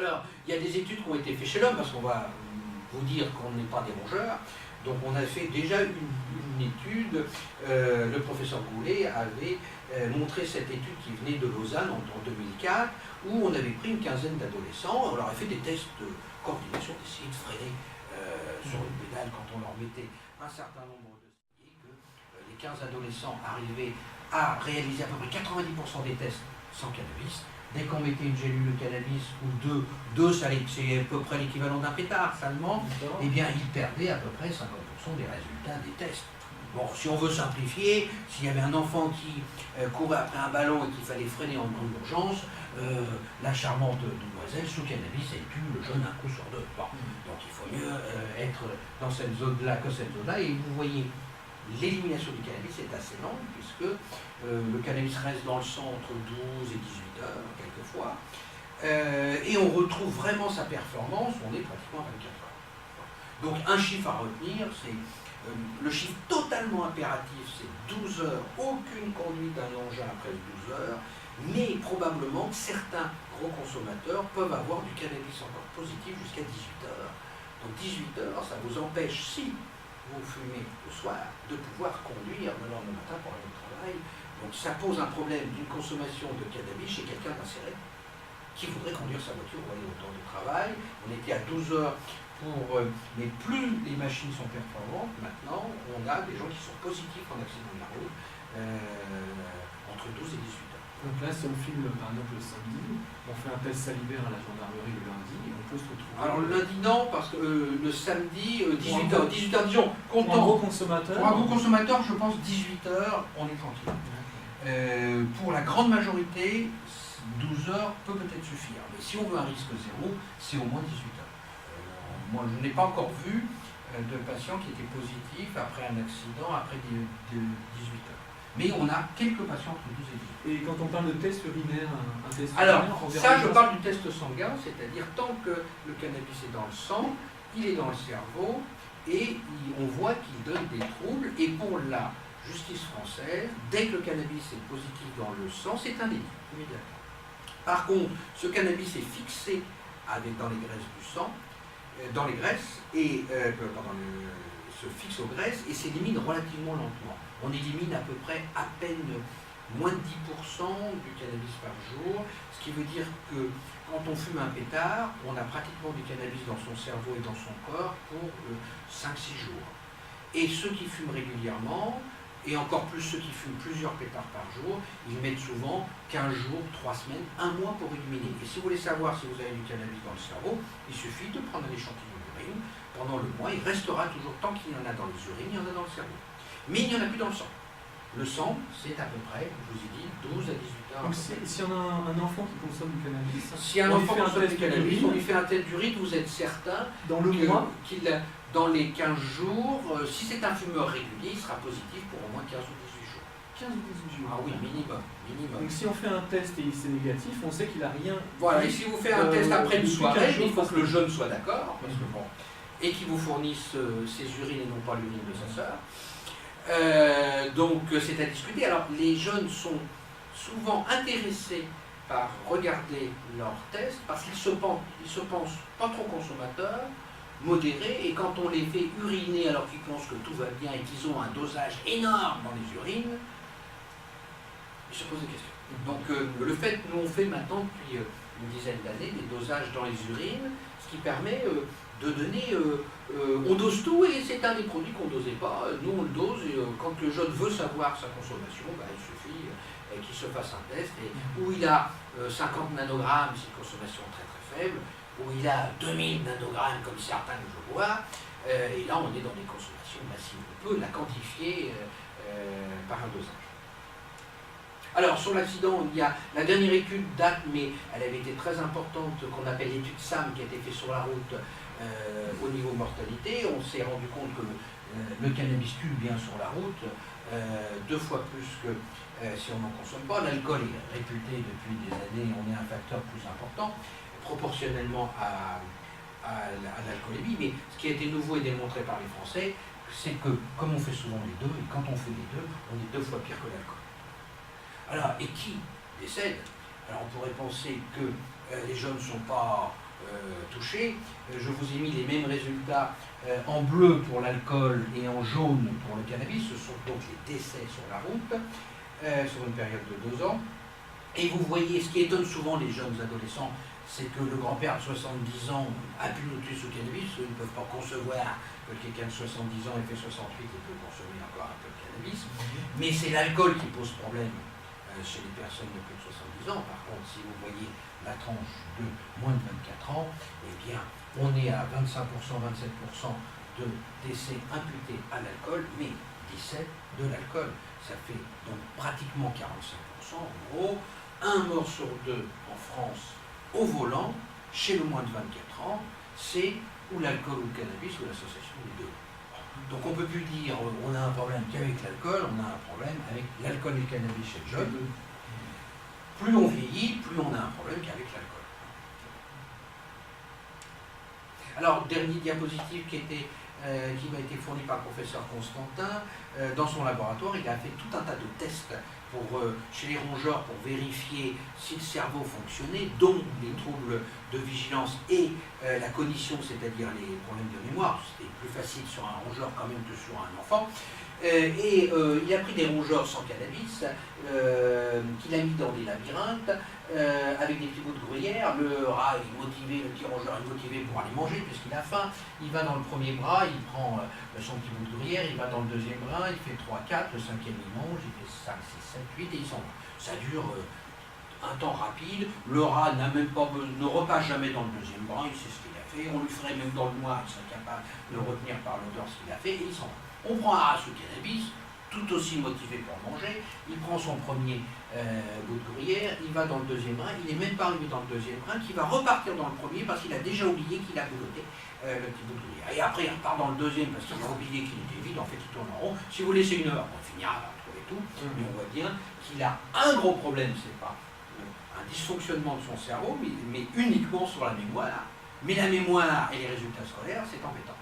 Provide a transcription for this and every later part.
Alors, il y a des études qui ont été faites chez l'homme, parce qu'on va vous dire qu'on n'est pas des rongeurs. Donc on a fait déjà une étude, le professeur Goulet avait montré cette étude qui venait de Lausanne en 2004, où on avait pris une quinzaine d'adolescents, on leur a fait des tests de coordination, d'essayer de freiner sur une pédale quand on leur mettait un certain nombre de signes, que les 15 adolescents arrivaient à réaliser à peu près 90% des tests sans cannabis. Dès qu'on mettait une gélule de cannabis ou deux c'est à peu près l'équivalent d'un pétard seulement, eh bien ils perdaient à peu près 50% des résultats des tests. Bon, si on veut simplifier, s'il y avait un enfant qui courait après un ballon et qu'il fallait freiner en urgence, la charmante demoiselle sous cannabis, elle tue le jeune un coup sur deux. Bon, donc il faut mieux être dans cette zone-là que cette zone-là, et vous voyez, l'élimination du cannabis est assez lente, puisque le cannabis reste dans le sang entre 12 et 18 heures, quelquefois, et on retrouve vraiment sa performance, on est pratiquement à 24 heures. Donc un chiffre à retenir, c'est le chiffre totalement impératif, c'est 12 heures, aucune conduite d'un engin après 12 heures, mais probablement certains gros consommateurs peuvent avoir du cannabis encore positif jusqu'à 18 heures. Donc 18 heures, ça vous empêche, si vous fumez le soir, de pouvoir conduire le lendemain matin pour aller au travail. Donc ça pose un problème d'une consommation de cannabis chez quelqu'un d'inséré qui voudrait conduire sa voiture pour aller au temps de travail. On était à 12 heures mais plus les machines sont performantes, maintenant on a des gens qui sont positifs en accident de la route entre 12 et 18 heures. Donc là, si on filme par exemple le samedi, on fait un test salivaire à la gendarmerie le lundi, et on peut se retrouver... Alors le lundi non, parce que le samedi, 18h, disons, pour un gros consommateur. Pour un gros consommateur, je pense 18h, on est tranquille. Pour la grande majorité, 12 heures peut peut-être suffire. Mais si on veut un risque zéro, c'est au moins 18 heures. Moi, je n'ai pas encore vu de patients qui étaient positifs après un accident, après 18 heures. Mais on a quelques patients entre 12 et 18. Et quand on parle de test urinaire, un test alors, urinaire, ça, je parle du test sanguin, c'est-à-dire tant que le cannabis est dans le sang, il est dans le cerveau, et on voit qu'il donne des troubles. Et pour la justice française, dès que le cannabis est positif dans le sang, c'est un délit, immédiatement. Par contre, ce cannabis est fixé dans les graisses du sang, dans les graisses, et se fixe aux graisses et s'élimine relativement lentement. On élimine à peu près à peine moins de 10% du cannabis par jour, ce qui veut dire que quand on fume un pétard, on a pratiquement du cannabis dans son cerveau et dans son corps pour 5-6 jours. Et ceux qui fument régulièrement, et encore plus ceux qui fument plusieurs pétards par jour, ils mettent souvent 15 jours, 3 semaines, 1 mois pour éliminer. Et si vous voulez savoir si vous avez du cannabis dans le cerveau, il suffit de prendre un échantillon d'urine. Pendant le mois, il restera toujours, tant qu'il y en a dans les urines, il y en a dans le cerveau. Mais il n'y en a plus dans le sang. Le sang, c'est à peu près, je vous ai dit, 12 à 18 heures. Donc si on a un enfant qui consomme du cannabis, si un enfant consomme du cannabis, on lui fait un test d'urine, vous êtes certain dans le mois qu'il a, dans les 15 jours, si c'est un fumeur régulier, il sera positif pour au moins 15 ou 18 jours. 15 ou 18 jours. Ah oui, minimum. Donc si on fait un test et c'est négatif, on sait qu'il n'a rien... Voilà, et si vous faites un test après une soirée, il faut que le jeune soit d'accord, parce que bon, et qu'il vous fournisse ses urines et non pas l'urine de sa sœur. Donc c'est à discuter. Alors les jeunes sont souvent intéressés par regarder leurs tests parce qu'ils se pensent pas trop consommateurs, modérés, et quand on les fait uriner alors qu'ils pensent que tout va bien et qu'ils ont un dosage énorme dans les urines, ils se posent des questions. Donc le fait que nous on fait maintenant depuis une dizaine d'années des dosages dans les urines, ce qui permet de donner, on dose tout, et c'est un des produits qu'on ne dosait pas. Nous on le dose, et quand le jeune veut savoir sa consommation, il suffit qu'il se fasse un test, et où il a 50 nanogrammes, c'est une consommation très très faible, où il a 2000 nanogrammes comme certains que je vois, et là on est dans des consommations massives. On peut la quantifier par un dosage. Alors, sur l'accident, il y a la dernière étude date, mais elle avait été très importante, qu'on appelle l'étude SAM, qui a été faite sur la route au niveau mortalité. On s'est rendu compte que le cannabis tue bien sur la route, 2 fois plus que si on n'en consomme pas. L'alcool est réputé depuis des années, on est un facteur plus important, proportionnellement à l'alcoolémie. Mais ce qui a été nouveau et démontré par les Français, c'est que, comme on fait souvent les deux, et quand on fait les deux, on est 2 fois pire que l'alcool. Alors, et qui décède? Alors on pourrait penser que les jeunes ne sont pas touchés. Je vous ai mis les mêmes résultats en bleu pour l'alcool et en jaune pour le cannabis. Ce sont donc les décès sur la route, sur une période de 2 ans. Et vous voyez, ce qui étonne souvent les jeunes adolescents, c'est que le grand-père de 70 ans a pu noter sous cannabis. Ils ne peuvent pas concevoir que quelqu'un de 70 ans ait fait 68 et peut consommer encore un peu de cannabis. Mais c'est l'alcool qui pose problème chez les personnes de plus de 70 ans. Par contre, si vous voyez la tranche de moins de 24 ans, eh bien, on est à 25%, 27% de décès imputés à l'alcool, mais 17 de l'alcool. Ça fait donc pratiquement 45%. En gros, 1 mort sur 2 en France au volant, chez le moins de 24 ans, c'est ou l'alcool ou le cannabis ou l'association des deux. Donc on ne peut plus dire on a un problème qu'avec l'alcool, on a un problème avec l'alcool et le cannabis chez le jeune. Plus on vieillit, plus on a un problème qu'avec l'alcool. Alors, dernier diapositive qui m'a été fourni par le professeur Constantin, dans son laboratoire, il a fait tout un tas de tests chez les rongeurs pour vérifier si le cerveau fonctionnait, dont les troubles de vigilance et la cognition, c'est-à-dire les problèmes de mémoire. C'était plus facile sur un rongeur quand même que sur un enfant. Il a pris des rongeurs sans cannabis, qu'il a mis dans des labyrinthes, avec des petits bouts de gruyère. Le rat est motivé, le petit rongeur est motivé pour aller manger puisqu'il a faim. Il va dans le premier bras, il prend son petit bout de gruyère, il va dans le deuxième bras, il fait 3, 4, le cinquième il mange, il fait 5, 6, 7, 8 et il s'en va. Ça dure un temps rapide. Le rat ne repasse jamais dans le deuxième bras, il sait ce qu'il a fait. On lui ferait même dans le noir, il serait capable de retenir par l'odeur ce qu'il a fait et il s'en va. On prend un rat sous cannabis, tout aussi motivé pour manger, il prend son premier bout de gruyère, il va dans le deuxième brin, il n'est même pas arrivé dans le deuxième brin, qui va repartir dans le premier parce qu'il a déjà oublié qu'il a bouloté le petit bout de gruyère. Et après il repart dans le deuxième parce qu'il a oublié qu'il était vide, en fait il tourne en rond. Si vous laissez 1 heure, on finira par trouver tout, mais on voit bien qu'il a un gros problème, c'est pas un dysfonctionnement de son cerveau, mais uniquement sur la mémoire. Mais la mémoire et les résultats scolaires, c'est embêtant.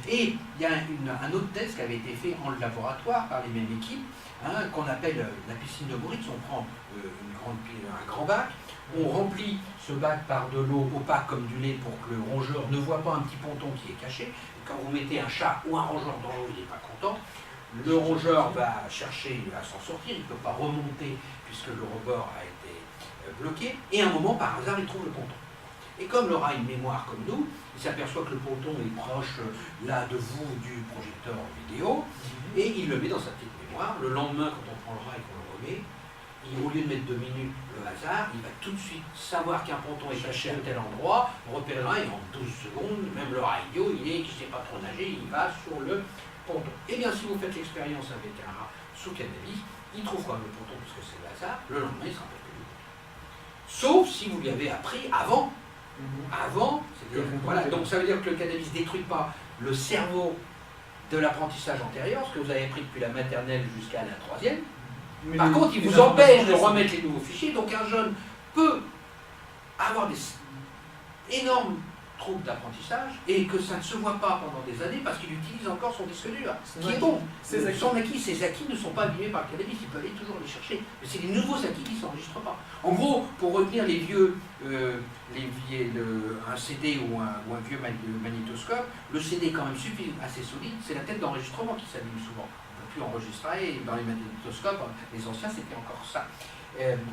Et il y a un autre test qui avait été fait en laboratoire par les mêmes équipes, qu'on appelle la piscine de Moritz. On prend un grand bac, on remplit ce bac par de l'eau opaque comme du lait pour que le rongeur ne voit pas un petit ponton qui est caché. Et quand vous mettez un chat ou un rongeur dans l'eau, il n'est pas content. Le rongeur va chercher à s'en sortir, il ne peut pas remonter puisque le rebord a été bloqué. Et à un moment, par hasard, il trouve le ponton. Et comme il aura une mémoire comme nous, il s'aperçoit que le ponton est proche là de vous du projecteur vidéo, et il le met dans sa petite mémoire. Le lendemain, quand on prend le rat et qu'on le remet, au lieu de mettre 2 minutes le hasard, il va tout de suite savoir qu'un ponton est caché à tel endroit, repérer le rat, et en 12 secondes, même le rat idiot, qui ne sait pas trop nager, il va sur le ponton. Et bien si vous faites l'expérience avec un rat sous cannabis, il trouve quand même le ponton parce que c'est le hasard, le lendemain il ne se rappelle plus du ponton. Sauf si vous lui avez appris avant. Voilà, donc ça veut dire que le cannabis ne détruit pas le cerveau de l'apprentissage antérieur, ce que vous avez appris depuis la maternelle jusqu'à la 3e. Par contre, il vous empêche de remettre les nouveaux fichiers, donc un jeune peut avoir des énormes troubles d'apprentissage et que ça ne se voit pas pendant des années parce qu'il utilise encore son disque dur, qui est bon. Ses acquis ne sont pas abîmés par le cannabis, il peut aller toujours les chercher. Mais c'est les nouveaux acquis qui ne s'enregistrent pas. En gros, pour retenir les vieux, un CD ou un vieux magnétoscope, le CD est quand même assez solide, c'est la tête d'enregistrement qui s'abîme souvent. On ne peut plus enregistrer, dans les magnétoscopes, les anciens c'était encore ça.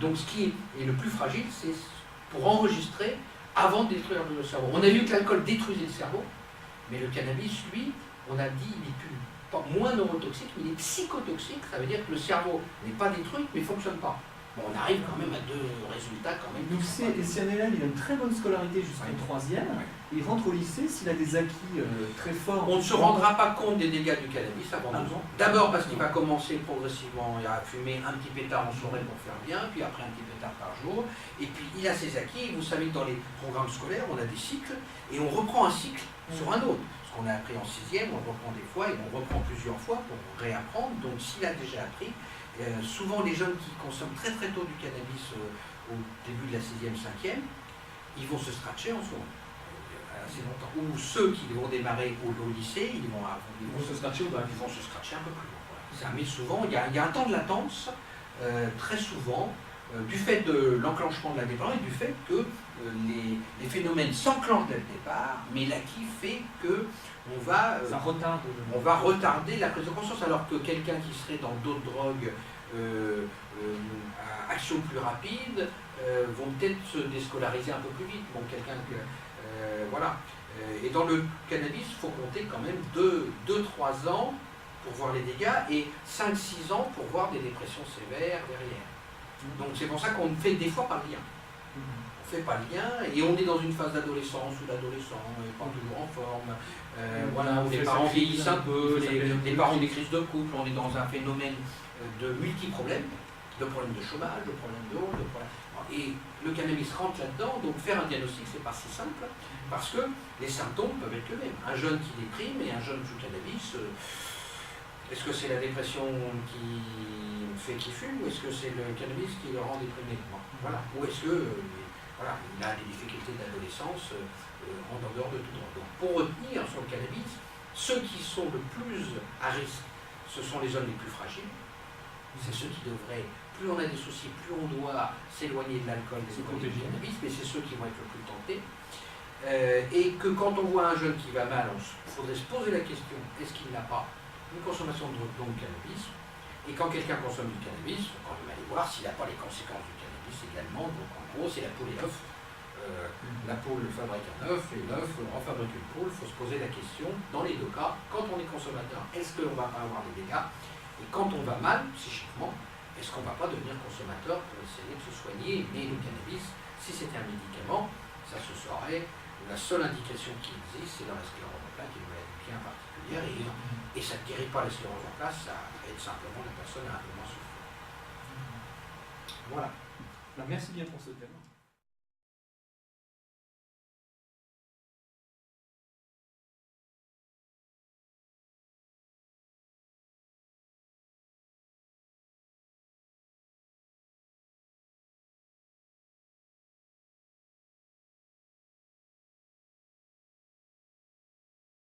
Donc ce qui est le plus fragile, c'est pour enregistrer avant de détruire le cerveau. On a vu que l'alcool détruisait le cerveau, mais le cannabis, lui, on a dit, il est moins neurotoxique, mais il est psychotoxique. Ça veut dire que le cerveau n'est pas détruit, mais ne fonctionne pas. Bon, on arrive quand même à 2 résultats quand même. Donc si un élève il a une très bonne scolarité jusqu'en 3e, il rentre au lycée, s'il a des acquis très forts... On ne se rendra pas compte des dégâts du cannabis avant 2 ans. D'abord parce qu'il va commencer progressivement à fumer un petit pétard en soirée pour faire bien, puis après un petit pétard par jour, et puis il a ses acquis. Vous savez que dans les programmes scolaires, on a des cycles, et on reprend un cycle sur un autre. Ce qu'on a appris en 6e, on reprend des fois, et on reprend plusieurs fois pour réapprendre. Donc s'il a déjà appris, souvent les jeunes qui consomment très très tôt du cannabis au début de la 6e, 5e, ils vont se scratcher en soi. Assez longtemps. Ou ceux qui vont démarrer au lycée, ils vont se scratcher un peu plus loin. Voilà. Mais souvent, il y a un temps de latence, très souvent, du fait de l'enclenchement de la dépendance et du fait que les phénomènes s'enclenchent dès le départ, mais l'acquis fait que on va retarder la prise de conscience, alors que quelqu'un qui serait dans d'autres drogues à action plus rapide vont peut-être se déscolariser un peu plus vite. Bon, quelqu'un que voilà. Et dans le cannabis, il faut compter quand même 2-3 ans pour voir les dégâts et 5-6 ans pour voir des dépressions sévères derrière. Donc c'est pour ça qu'on ne fait des fois pas le lien. On ne fait pas le lien et on est dans une phase d'adolescence où l'adolescent n'est pas toujours en forme. Voilà, où les parents vieillissent un peu, les parents ont des crises de couple, on est dans un phénomène de multi-problèmes, de problèmes de chômage, de problèmes de haut, de problèmes... Et le cannabis rentre là-dedans, donc faire un diagnostic, c'est pas si simple, parce que les symptômes peuvent être les mêmes. Un jeune qui déprime et un jeune sous cannabis, est-ce que c'est la dépression qui fait qu'il fume, ou est-ce que c'est le cannabis qui le rend déprimé? Bon, voilà. Ou est-ce que voilà, il a des difficultés d'adolescence en dehors de tout droit. Donc pour retenir sur le cannabis, ceux qui sont le plus à risque, ce sont les hommes les plus fragiles. C'est ceux qui devraient, plus on a des soucis, plus on doit s'éloigner de l'alcool, s'éloigner du cannabis, mais c'est ceux qui vont être le plus tentés. Et que quand on voit un jeune qui va mal, il faudrait se poser la question, est-ce qu'il n'a pas une consommation de drogue, donc cannabis? Et quand quelqu'un consomme du cannabis, il faut quand même aller voir s'il n'a pas les conséquences du cannabis également. Donc en gros, c'est la poule et l'œuf. La poule fabrique un œuf et l'œuf en fabrique une poule. Il faut se poser la question, dans les deux cas, quand on est consommateur, est-ce qu'on ne va pas avoir des dégâts? Et quand on va mal, psychiquement, est-ce qu'on ne va pas devenir consommateur pour essayer de se soigner? Mais le cannabis, si c'était un médicament, ça se saurait. La seule indication qui existe, c'est dans la sclérose en plaques, qui est une maladie bien particulière, et ça ne guérit pas la sclérose en plaques, ça aide simplement la personne à un peu moins souffrir. Voilà. Merci bien pour ce thème.